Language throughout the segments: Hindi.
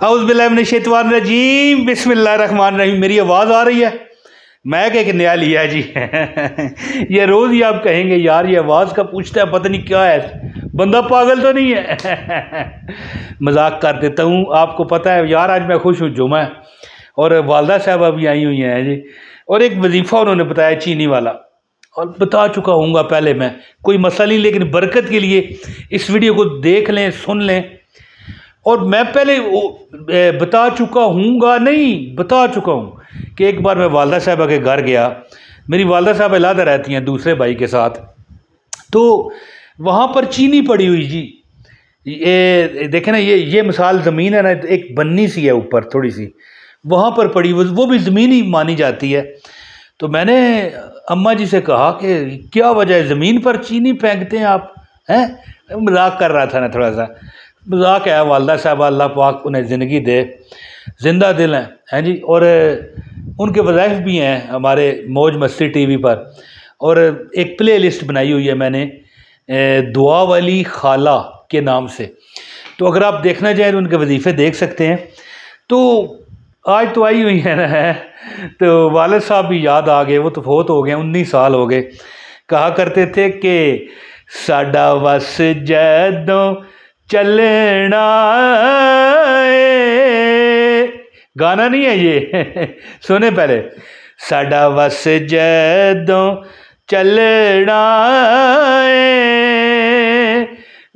औज़ु बिल्लाहि मिनश शैतानिर रजीम, बिस्मिल्लाहिर्रहमानिर्रहीम। मेरी आवाज़ आ रही है? मैं एक नया लिया जी। ये रोज़ ही आप कहेंगे यार ये आवाज़ का पूछता है, पता नहीं क्या है, बंदा पागल तो नहीं है। मजाक कर देता हूँ। आपको पता है यार आज मैं खुश हूँ, जुमा है और वालदा साहबा भी आई हुई हैं जी, और एक वजीफ़ा उन्होंने बताया चीनी वाला, और बता चुका हूँगा पहले मैं, कोई मसला नहीं, लेकिन बरकत के लिए इस वीडियो को देख लें, सुन लें। और मैं पहले बता चुका हूँगा नहीं, बता चुका हूँ कि एक बार मैं वालदा साहबा के घर गया। मेरी वालदा साहबा इलादा रहती हैं दूसरे भाई के साथ, तो वहाँ पर चीनी पड़ी हुई जी। ये देखें ना, ये मिसाल ज़मीन है ना, एक बन्नी सी है ऊपर थोड़ी सी, वहाँ पर पड़ी, वो भी ज़मीन ही मानी जाती है। तो मैंने अम्मा जी से कहा कि क्या वजह है, ज़मीन पर चीनी फेंकते हैं आप? हैं, मजाक कर रहा था ना, थोड़ा सा मजाक है। वालदा साहब अल्लाह पाक उन्हें ज़िंदगी दे, ज़िंदा दिल हैं जी, और उनके वज़ाइफ भी हैं हमारे मौज मस्ती टीवी पर। और एक प्ले लिस्ट बनाई हुई है मैंने दुआ वाली खाला के नाम से, तो अगर आप देखना चाहें तो उनके वजीफ़े देख सकते हैं। तो आज तो आई हुई है ना, तो वालिद साहब भी याद आ गए, वो तो फौत हो गए, 19 साल हो गए। कहा करते थे कि साडा वस जदों चलना, गाना नहीं है ये। सुने पहले, साडा वस जदों चलना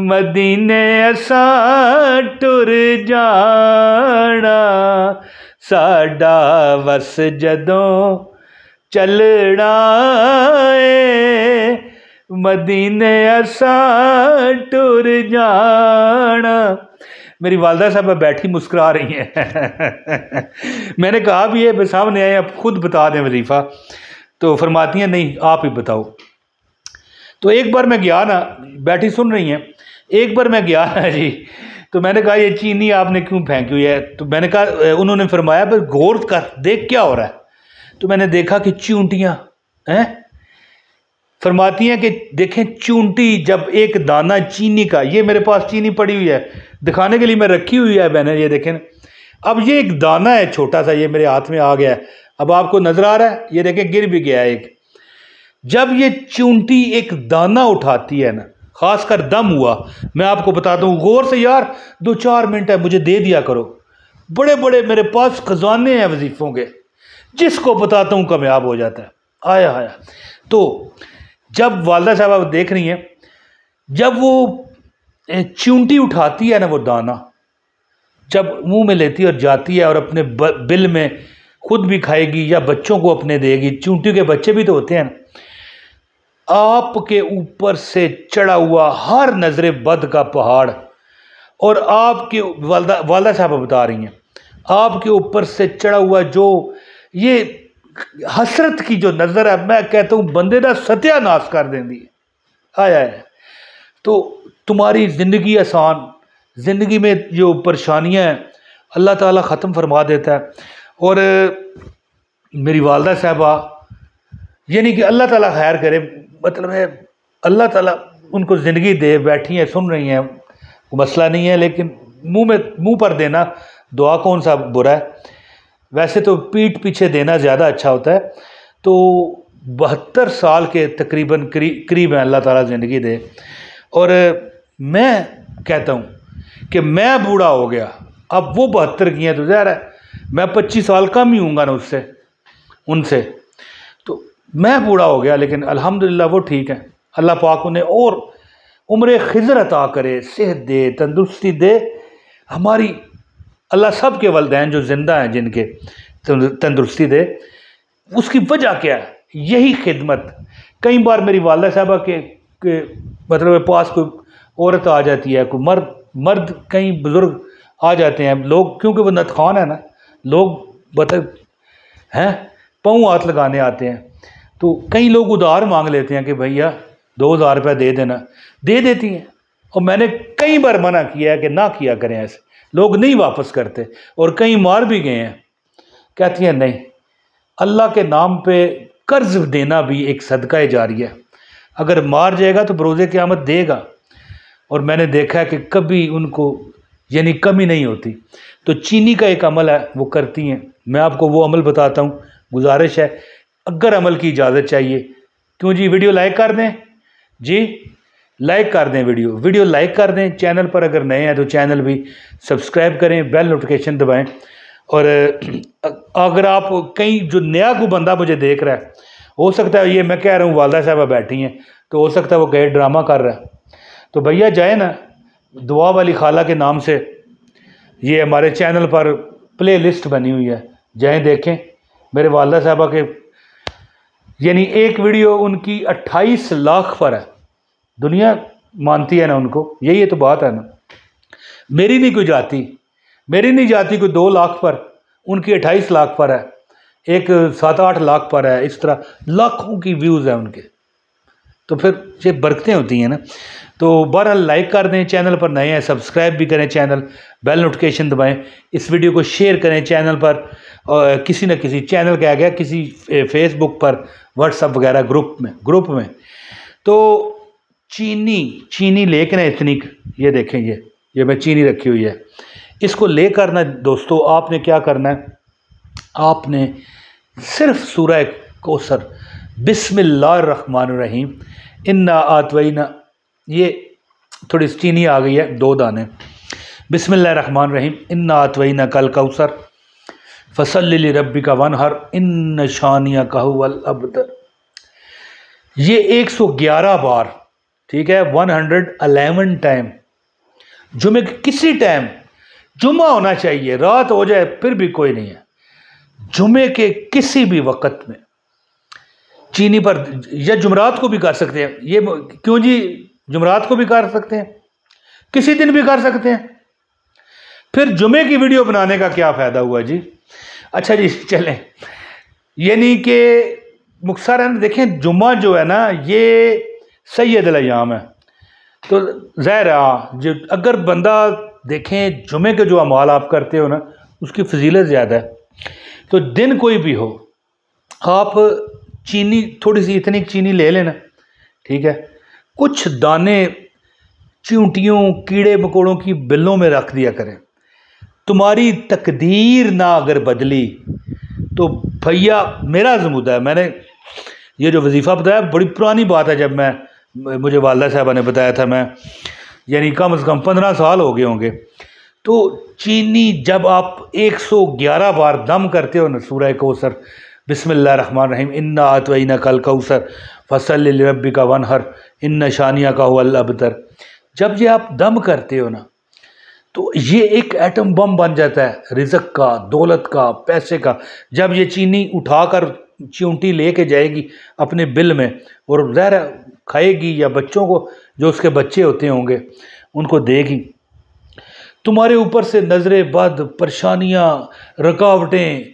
मदीने असां टुर जाना, साडा वस जदों चलना मदीने असां टुर जाना। मेरी वालदा साहब बैठी मुस्कुरा रही हैं। मैंने कहा भी है सामने आए, आप खुद बता दें वजीफ़ा, तो फरमाती हैं नहीं आप ही बताओ। तो एक बार मैं गया ना, बैठी सुन रही हैं, एक बार मैं गया ना जी, तो मैंने कहा ये चीनी आपने क्यों फेंकी हुई है? तो मैंने कहा, उन्होंने फरमाया बस गौर कर देख क्या हो रहा है। तो मैंने देखा कि चूंटियाँ हैं। फरमाती हैं कि देखें चूंटी, जब एक दाना चीनी का, ये मेरे पास चीनी पड़ी हुई है दिखाने के लिए मैं रखी हुई है मैंने, ये देखें। अब ये एक दाना है छोटा सा, ये मेरे हाथ में आ गया है, अब आपको नजर आ रहा है, ये देखें गिर भी गया है एक। जब ये चूंटी एक दाना उठाती है ना, खासकर दम हुआ, मैं आपको बताता हूँ गौर से यार, 2-4 मिनट है मुझे दे दिया करो, बड़े बड़े मेरे पास खजाने हैं वजीफ़ों के, जिसको बताता हूँ कामयाब हो जाता है। आया आया। तो जब वालदा साहब देख रही हैं, जब वो चूंटी उठाती है ना, वो दाना जब मुंह में लेती है और जाती है और अपने बिल में खुद भी खाएगी या बच्चों को अपने देगी, चूंटी के बच्चे भी तो होते हैं ना, आपके ऊपर से चढ़ा हुआ हर नजरे बद का पहाड़, और आपके वालदा साहब बता रही हैं, आपके ऊपर से चढ़ा हुआ जो ये हसरत की जो नज़र है, मैं कहता हूँ बंदे का सत्यानाश कर देंदी है। आया है। तो तुम्हारी ज़िंदगी आसान, ज़िंदगी में जो परेशानियाँ हैं अल्लाह ताला ख़त्म फरमा देता है। और मेरी वालदा साहबा, यानी कि अल्लाह ताला खैर करे, मतलब है अल्लाह ताला उनको ज़िंदगी दे, बैठी हैं सुन रही हैं, मसला नहीं है, लेकिन मुंह पर देना दुआ कौन सा बुरा है, वैसे तो पीठ पीछे देना ज़्यादा अच्छा होता है। तो 72 साल के तकरीबन करीब है, अल्लाह ताला ज़िंदगी दे। और मैं कहता हूँ कि मैं बूढ़ा हो गया, अब वो 72 की हैं तो ज़ाहिर है मैं 25 साल कम ही हूँगा ना उनसे, तो मैं बूढ़ा हो गया, लेकिन अल्हम्दुलिल्लाह वो ठीक है। अल्लाह पाक उन्हें और उम्र खिज़र अता करे, सेहत दे, तंदुरुस्ती दे। हमारी अल्लाह सब के वलदैन जो ज़िंदा हैं जिनके तंदुरुस्ती दे। उसकी वजह क्या है? यही खिदमत। कई बार मेरी वालदा साहबा के मतलब पास कोई औरत आ जाती है, कोई मर्द कई बुज़ुर्ग आ जाते हैं लोग, क्योंकि वो नतखान है ना, लोग मतलब हैं पाँव हाथ लगाने आते हैं, तो कई लोग उधार मांग लेते हैं कि भैया 2000 रुपये दे देना, दे देती हैं। और मैंने कई बार मना किया है कि ना किया करें ऐसे, लोग नहीं वापस करते, और कई मार भी गए हैं। कहती हैं नहीं, अल्लाह के नाम पे कर्ज देना भी एक सदका जारिया है, अगर मार जाएगा तो बरोज़े क़यामत देगा। और मैंने देखा है कि कभी उनको यानी कमी नहीं होती। तो चीनी का एक अमल है वो करती हैं, मैं आपको वो अमल बताता हूँ। गुजारिश है अगर अमल की इजाज़त चाहिए, क्यों जी, वीडियो लाइक कर दें जी, लाइक कर दें, वीडियो लाइक कर दें। चैनल पर अगर नए हैं तो चैनल भी सब्सक्राइब करें, बेल नोटिफिकेशन दबाएं। और अगर आप कहीं जो नया कोई बंदा मुझे देख रहा है, हो सकता है ये मैं कह रहा हूँ वालदा साहबा बैठी हैं, तो हो सकता है वो कहीं ड्रामा कर रहा है, तो भैया जाए ना दुआ वाली खाला के नाम से, ये हमारे चैनल पर प्ले लिस्ट बनी हुई है, जाए देखें। मेरे वालदा साहबा के यानी एक वीडियो उनकी 28 लाख पर है, दुनिया मानती है ना उनको, यही तो बात है ना। मेरी नहीं कोई जाती, मेरी नहीं जाती कोई 2 लाख पर, उनकी 28 लाख पर है, एक 7-8 लाख पर है, इस तरह लाखों की व्यूज़ है उनके। तो फिर ये बरकतें होती हैं ना। तो बहरहाल लाइक कर दें, चैनल पर नए हैं सब्सक्राइब भी करें, चैनल बेल नोटिफिकेशन दबाएं, इस वीडियो को शेयर करें चैनल पर, किसी न किसी चैनल क्या गया, किसी फेसबुक पर, व्हाट्सअप वगैरह ग्रुप में। तो चीनी लेकर ना इतनी, ये देखें ये मैं चीनी रखी हुई है, इसको लेकर ना दोस्तों आपने क्या करना है, आपने सिर्फ सूरह कौसर बिस्मिल्लाहिर्रहमानिर्रहीम इन्ना आतवैना, ये थोड़ी चीनी आ गई है 2 दाने, बिस्मिल्लाहिर्रहमानिर्रहीम इन्ना आतवैना कल कौसर फसल्लि लिरब्बिका वनहर इन्न शानियका हुवल अबतर, ये 111 बार, ठीक है, 111 टाइम, जुमे के किसी टाइम, जुमा होना चाहिए, रात हो जाए फिर भी कोई नहीं है, जुमे के किसी भी वक़्त में चीनी पर, या जुमरात को भी कर सकते हैं, ये क्यों जी, जुमरात को भी कर सकते हैं, किसी दिन भी कर सकते हैं, फिर जुमे की वीडियो बनाने का क्या फ़ायदा हुआ जी। अच्छा जी चलें, यानी कि मुख्तसर देखें, जुम्मा जो है ना ये सैयदुल अय्याम है, तो ज़ाहिर है जो अगर बंदा देखें जुमे के जो अमाल आप करते हो ना उसकी फजीलत ज़्यादा है। तो दिन कोई भी हो, आप चीनी थोड़ी सी इतनी चीनी ले लेना, ठीक है, कुछ दाने चींटियों कीड़े मकोड़ों की बिलों में रख दिया करें। तुम्हारी तकदीर ना अगर बदली तो भैया मेरा ज़मुदा है, मैंने ये जो वजीफ़ा बताया बड़ी पुरानी बात है, जब मुझे वालदा साहबा ने बताया था, मैं यानी कम से कम 15 साल हो गए होंगे। तो चीनी जब आप 111 बार दम करते हो ना सूरह कौसर बिस्मिल्लाहिर्रहमानिर्रहीम इन्ना आतवैना कल कौसर फसल्लि लिरब्बिका वनहर इन्न शानियका हुवल अबतर, जब ये आप दम करते हो ना तो ये एक एटम बम बन जाता है रिज़्क़ का, दौलत का, पैसे का। जब ये चीनी उठाकर चींटी लेके जाएगी अपने बिल में और ज़हर खाएगी, या बच्चों को जो उसके बच्चे होते होंगे उनको देगी, तुम्हारे ऊपर से नज़रें बद, परेशानियाँ, रुकावटें,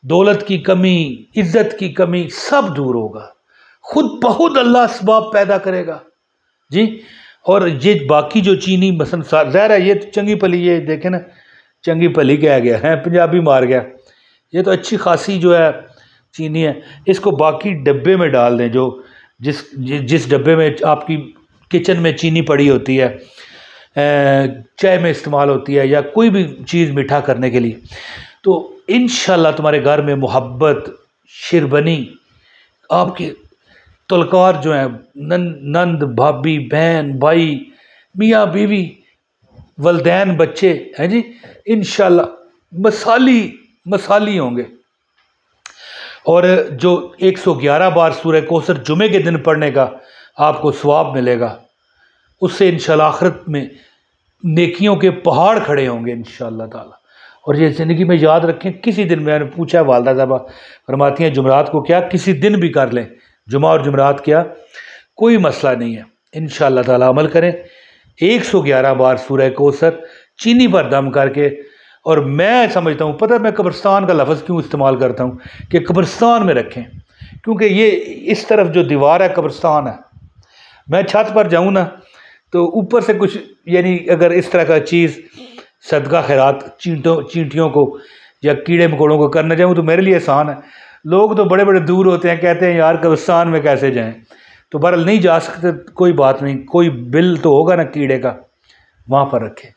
दौलत की कमी, इज़्ज़त की कमी सब दूर होगा, खुद बहुत अल्लाह असबाब पैदा करेगा जी। और ये बाकी जो चीनी मसन ज़ाहिर है ये तो चंगी भली, ये देखें ना चंगी भली कह गया है, पंजाबी मार गया, ये तो अच्छी खासी जो है चीनी है, इसको बाकी डब्बे में डाल दें, जो जिस डब्बे में आपकी किचन में चीनी पड़ी होती है, चाय में इस्तेमाल होती है, या कोई भी चीज़ मीठा करने के लिए, तो इंशाल्लाह तुम्हारे घर में मोहब्बत, शिरबनी, आपके तलकार जो है, नंद भाभी, बहन भाई, मियाँ बीवी, वलदैन बच्चे हैं जी, इंशाल्लाह मसाली होंगे। और जो 111 बार सूरह कौसर जुमे के दिन पढ़ने का आपको सवाब मिलेगा, उससे इंशाल्लाह आखिरत में नेकियों के पहाड़ खड़े होंगे इंशाल्लाह ताला। और ये ज़िंदगी में याद रखें, किसी दिन मैंने पूछा है, वालदा साहबा फरमाती हैं जुमरात को क्या किसी दिन भी कर लें, जुमा और जुमरात क्या कोई मसला नहीं है, इंशाल्लाह ताला अमल करें। 111 बार सूरह कौसर चीनी पर दम करके, और मैं समझता हूँ, पता है मैं कब्रिस्तान का लफ्ज़ क्यों इस्तेमाल करता हूँ कि कब्रिस्तान में रखें, क्योंकि ये इस तरफ जो दीवार है कब्रिस्तान है, मैं छत पर जाऊँ ना तो ऊपर से कुछ यानी अगर इस तरह का चीज़ सदका खैरात चींटियों को या कीड़े मकोड़ों को करना चाहूँ तो मेरे लिए आसान है। लोग तो बड़े बड़े दूर होते हैं, कहते हैं यार कब्रिस्तान में कैसे जाएं, तो बहरहाल नहीं जा सकते, कोई बात नहीं, कोई बिल तो होगा ना कीड़े का, वहाँ पर रखें।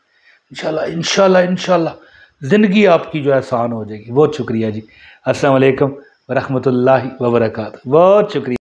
इंशाल्लाह इंशाल्लाह इंशाल्लाह ज़िंदगी आपकी जो है आसान हो जाएगी। बहुत शुक्रिया जी। अस्सलाम वालेकुम व रहमतुल्लाहि व बरकातहू। बहुत शुक्रिया।